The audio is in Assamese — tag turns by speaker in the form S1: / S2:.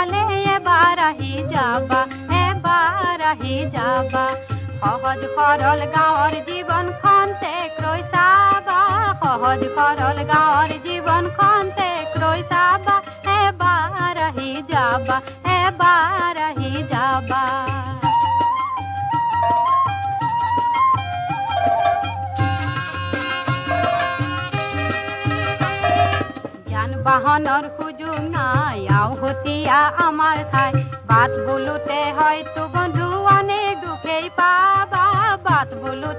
S1: পালে এবাৰ আহি যাবা সহজ সৰল গাঁৱৰ জীৱনখন তেকৈ চাবা সহজ সৰল গাঁৱৰ জীৱনখন তেকৈ চাবা এবাৰ আহি যাবা যান বাহনৰ সুযোগ নাই আওহতীয়া আমাৰ ঠাই বাট বোলোতে হয়তো বন্ধু অনেক দুখেই পাবা বাট বোলো